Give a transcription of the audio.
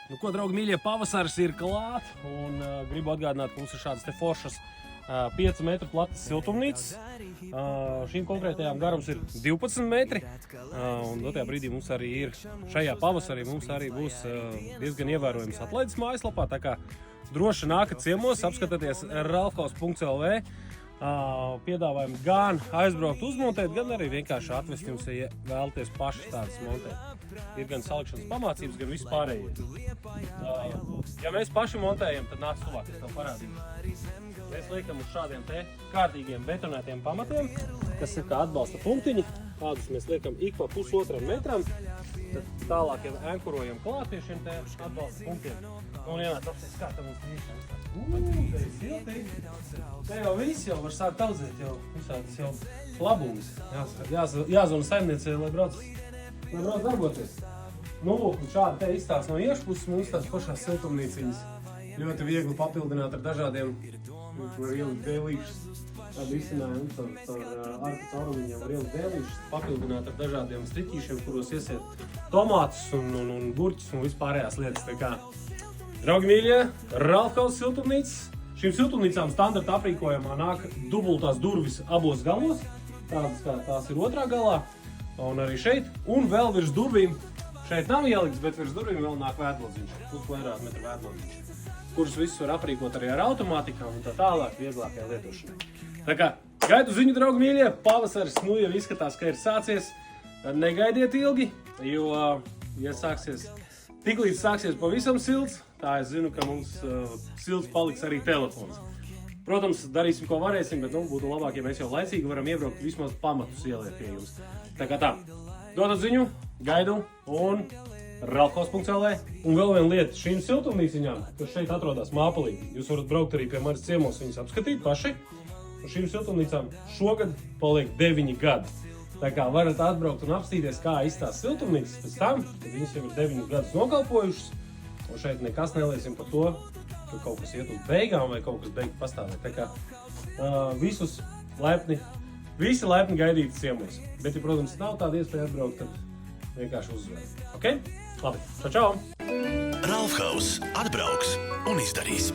Nu, ko, draugi mīļie, pavasaris ir klāt, un gribu atgādināt, ka mums ir šādas te foršas 5 metru platas siltumnīcas. Šīm konkrētajām garums ir 12 metri, un dotajā brīdī mums arī ir, šajā pavasarī mums arī būs diezgan ievērojams atlaides mājaslapā, tā kā droši nākat ciemos, apskatieties ralfhaus.lv. Piedāvājam gan aizbraukt uzmontēt, gan arī vienkārši atvest jums, ja vēlaties paši tādas montēt. Ir gan salikšanas pamācības, gan viss pārējie. Ja mēs paši montējam, tad nāc tuvāk, es tev parādīšu. Mēs liekam uz šādiem te kārtīgiem betonētiem pamatiem, kas ir kā atbalsta punktiņi. Tādus mēs liekam ik pa pusotram metram. Tad tālāk jau ankurojam klāt pie šiem te atbalsta punktiem. Un ienāc apsies, kā tam mums īšana. Te ir silti. Te jau viss jau var sākt audzēt, jau visādas jau labumus. Jāzvana saimniecei, lai brauc darboties. Nu, lūk, šādi te izstāsts no iešpuses, mums tās pašās siltumnīciņas ļoti viegli papildināt ar dažādiem, var ielikt dēlīšus, tādu izcinājumu, ar arka caurumiņiem var ielikt dēlīšus, papildināt ar dažādiem striķīšiem, kuros iesiet tomātus un gurķus un vispārējās lietas. Tā kā, draugi mīļie, Ralfhaus siltumnīcas. Šīm siltumnīcām standarta aprīkojumā nāk dubultās durvis abos galos, tādas kā tās ir otrā galā, un arī šeit, un vēl virs durvīm. Šeit nav ielikts, bet virs durvīm vēl nāk vēdlodziņš, puskvadrātmetru vēdlodziņš, kurus visus var aprīkot arī ar automātikām un tā tālāk vieglākai lietošanai. Tā kā gaidu ziņu, draugi mīļie, pavasaris nu jau izskatās, ka ir sācies. Negaidiet ilgi, jo, ja tiklīdz sāksies pavisam silts, tā es zinu, ka mums silts paliks arī telefons. Protams, darīsim, ko varēsim, bet būtu labāk, ja mēs jau laicīgi varam iebraukt vismaz pamatus ieliet pie jums. Tā kā tā, dodat ziņu, gaidu un ralfhaus.lv. Un vēl viena lieta, šīm siltumnīciņām, kas šeit atrodas Māpelī, jūs varat braukt arī pie manis ciemos viņas apskatīt paši. Un šīm siltumnīcām šogad paliek 9 gadi. Tā kā varat atbraukt un apstīties, kā izstās siltumnīcas pēc tam, kad viņas jau ir 9 gadus nokalpojušas. Un šeit nekas neliesim par to, ka kaut kas iet uz beigām vai kaut kas beigt pastāvēt. Tā kā visi laipni gaidīti ciemos. Bet, ja, protams, nav tāda iespēja atbraukt, tad vienkārši uzzvērt. Ok? Labi, čau! Ralfhaus atbrauks un izdarīs.